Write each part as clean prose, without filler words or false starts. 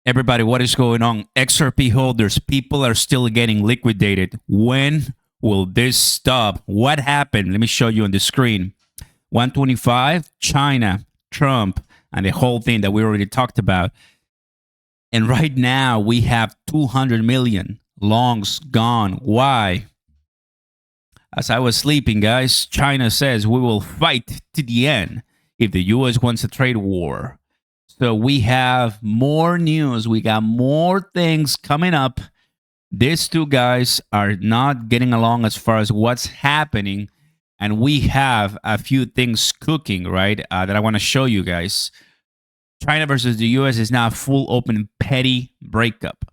Everybody, what is going on? XRP holders, people are still getting liquidated. When will this stop? What happened? Let me show you on the screen. 125, China, Trump, and the whole thing that we already talked about. And right now, we have 200 million longs gone. Why? As I was sleeping, guys, China says we will fight to the end if the U.S. wants a trade war. So we have more news. We got more things coming up. These two guys are not getting along as far as what's happening. And we have a few things cooking, right, that I want to show you guys. China versus the U.S. is now full open petty breakup.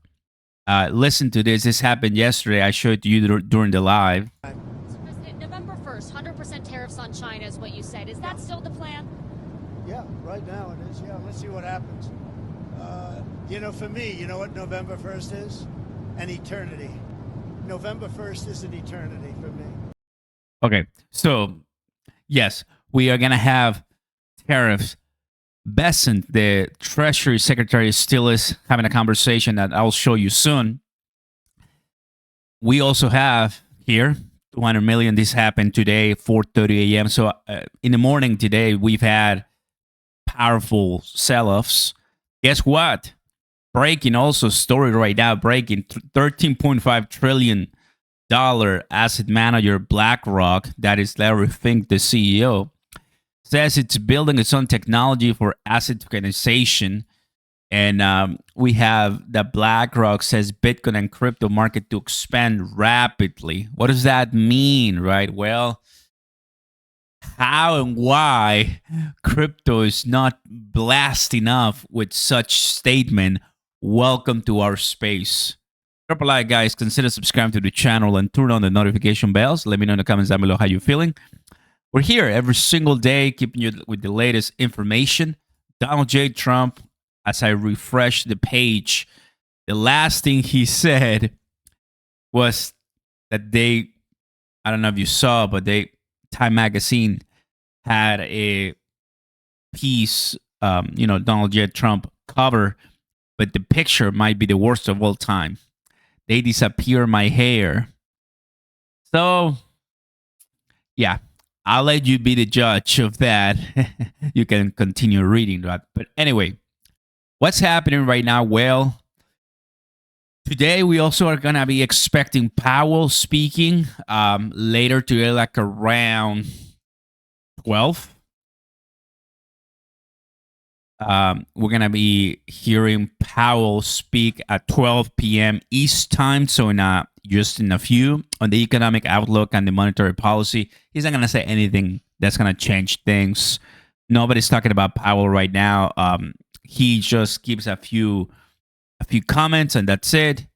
Listen to this. This happened yesterday. I showed it to you during the live. So President, November 1st, 100% tariffs on China is what you said. Is that still the plan? Yeah, right now it is. Yeah, let's see what happens. For me, you know what November 1st is? An eternity. November 1st is an eternity for me. Okay, so yes, we are going to have tariffs. Bessent, the Treasury Secretary, still is having a conversation that I'll show you soon. We also have here 200 million. This happened today, 4:30 a.m. So in the morning today, we've had powerful sell-offs. Guess what? Breaking also story right now. Breaking $13.5 trillion asset manager Blackrock, that is Larry Fink, the CEO, says it's building its own technology for asset tokenization. And we have that BlackRock says Bitcoin and crypto market to expand rapidly. What does that mean, right? Well, how and why crypto is not blessed enough with such statement. Welcome to our space. Drop a like, guys. Consider subscribing to the channel and turn on the notification bells. Let me know in the comments down below how you're feeling. We're here every single day, keeping you with the latest information. Donald J. Trump, as I refresh the page, the last thing he said was that I don't know if you saw, but Time Magazine had a piece, Donald J. Trump cover, but the picture might be the worst of all time. They disappear my hair. So, yeah, I'll let you be the judge of that. You can continue reading that. But anyway, what's happening right now? Well, today we also are going to be expecting Powell speaking later today, like around 12. We're going to be hearing Powell speak at 12 p.m. East time. So just in a few on the economic outlook and the monetary policy. He's not going to say anything that's going to change things. Nobody's talking about Powell right now. He just gives a few comments and that's it.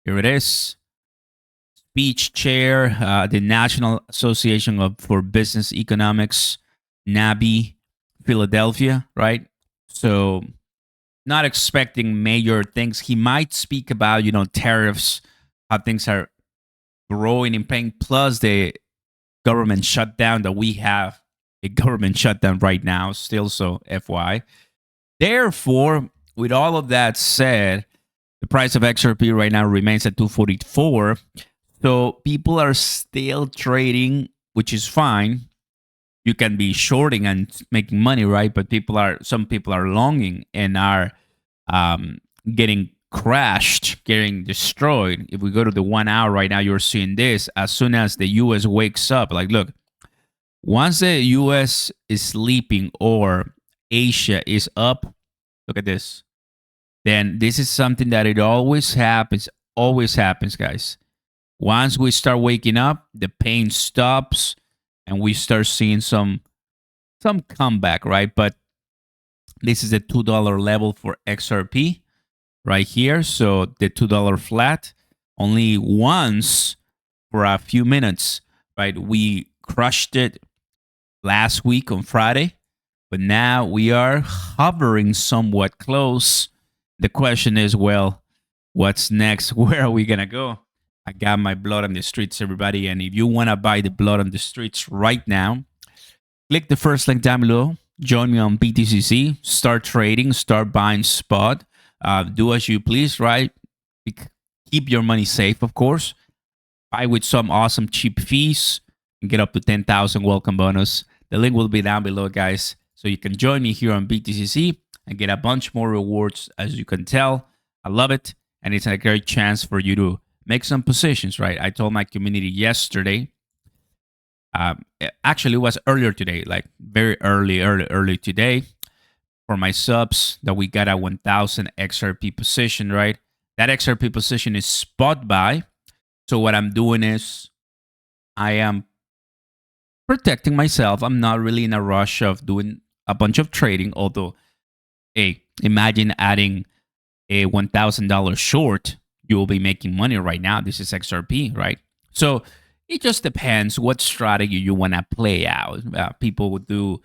Here it is. Speech chair, the National Association for Business Economics, NABE, Philadelphia, right? So not expecting major things. He might speak about, tariffs, how things are growing and paying, plus the government shutdown that we have a government shutdown right now still, so FY. Therefore, with all of that said, the price of XRP right now remains at 244. So people are still trading, which is fine. You can be shorting and making money, right? But some people are longing and are getting crashed, getting destroyed. If we go to the 1 hour right now, you're seeing this. As soon as the U.S. wakes up, like, look, once the U.S. is sleeping or Asia is up, look at this. Then this is something that it always happens, guys. Once we start waking up, the pain stops. And we start seeing some comeback, right? But this is the $2 level for XRP right here. So the $2 flat, only once for a few minutes, right? We crushed it last week on Friday, but now we are hovering somewhat close. The question is, well, what's next? Where are we going to go? I got my blood on the streets, everybody. And if you want to buy the blood on the streets right now, click the first link down below. Join me on BTCC. Start trading. Start buying spot. Do as you please, right? Keep your money safe, of course. Buy with some awesome cheap fees and get up to 10,000 welcome bonus. The link will be down below, guys. So you can join me here on BTCC and get a bunch more rewards, as you can tell. I love it. And it's a great chance for you to make some positions, right? I told my community yesterday. Actually, it was earlier today, like very early today, for my subs that we got a 1,000 XRP position, right? That XRP position is spot buy. So what I'm doing is I am protecting myself. I'm not really in a rush of doing a bunch of trading. Although, hey, imagine adding a $1,000 short. You will be making money right now. This is XRP, right? So it just depends what strategy you want to play out. People would do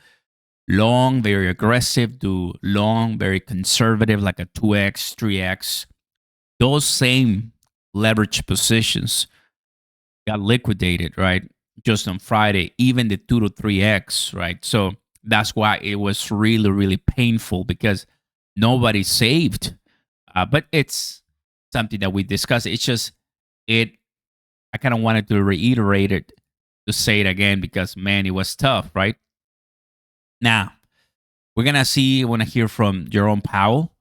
long, very aggressive, do long, very conservative, like a 2x, 3x. Those same leverage positions got liquidated, right? Just on Friday, even the 2 to 3x, right? So that's why it was really, really painful, because nobody saved. But it's something that we discussed. It's just, I kind of wanted to reiterate it, to say it again, because man, it was tough, right? Now, we're going to want to hear from Jerome Powell.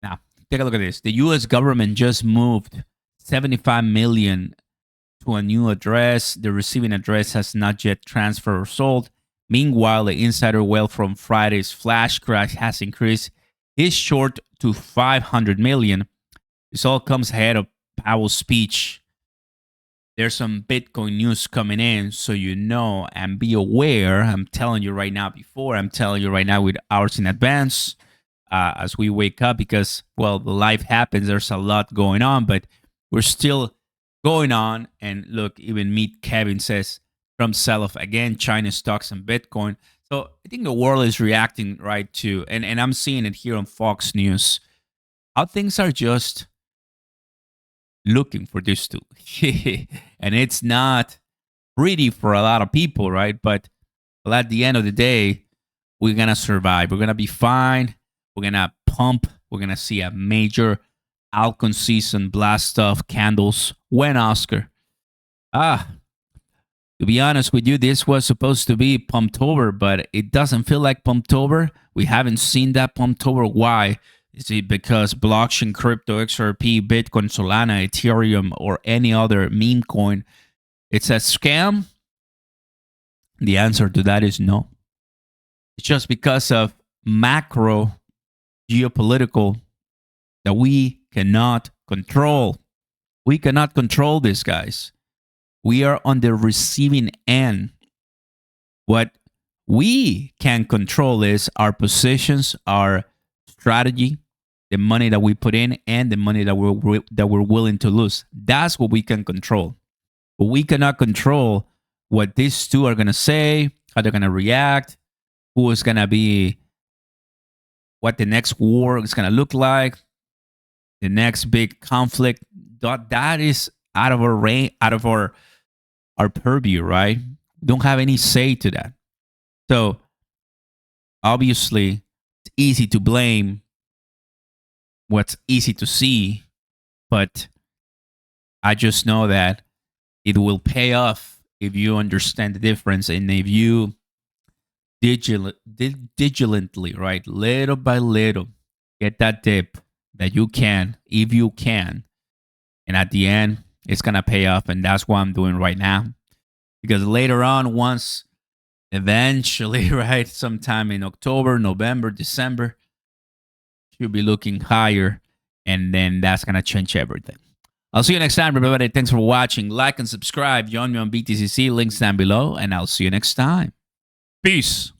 Now, take a look at this. The U.S. government just moved 75 million to a new address. The receiving address has not yet transferred or sold. Meanwhile, the insider wealth from Friday's flash crash has increased his short to 500 million. This all comes ahead of Powell's speech. There's some Bitcoin news coming in, so you know, and be aware. I'm telling you right now I'm telling you right now with hours in advance, as we wake up, because, well, the life happens. There's a lot going on, but we're still going on. And look, even Meet Kevin says Trump sell-off again, China stocks and Bitcoin. So I think the world is reacting right to, and I'm seeing it here on Fox News, how things are just looking for this too. And it's not pretty for a lot of people, right? But well, at the end of the day, we're going to survive. We're going to be fine. We're going to pump. We're going to see a major Alcon season blast off candles. When, Oscar? To be honest with you, this was supposed to be Pumptober, but it doesn't feel like Pumptober. We haven't seen that Pumptober. Why? Is it because blockchain, crypto, XRP, Bitcoin, Solana, Ethereum, or any other meme coin, it's a scam? The answer to that is no. It's just because of macro geopolitical that we cannot control. We cannot control this, guys. We are on the receiving end. What we can control is our positions, our strategy, the money that we put in, and the money that we're willing to lose. That's what we can control. But we cannot control what these two are going to say, how they're going to react, who is going to be, what the next war is going to look like, the next big conflict. That is out of our range, out of our purview, right? We don't have any say to that. So obviously, it's easy to blame what's easy to see, but I just know that it will pay off if you understand the difference, and if you diligently, right, little by little, get that dip that you can, if you can, and at the end, it's gonna pay off. And that's what I'm doing right now, because later on, once eventually, right, sometime in October, November, December, you'll be looking higher, and then that's gonna change everything. I'll see you next time, everybody. Thanks for watching. Like and subscribe. Join me on BTCC. Links down below, and I'll see you next time. Peace.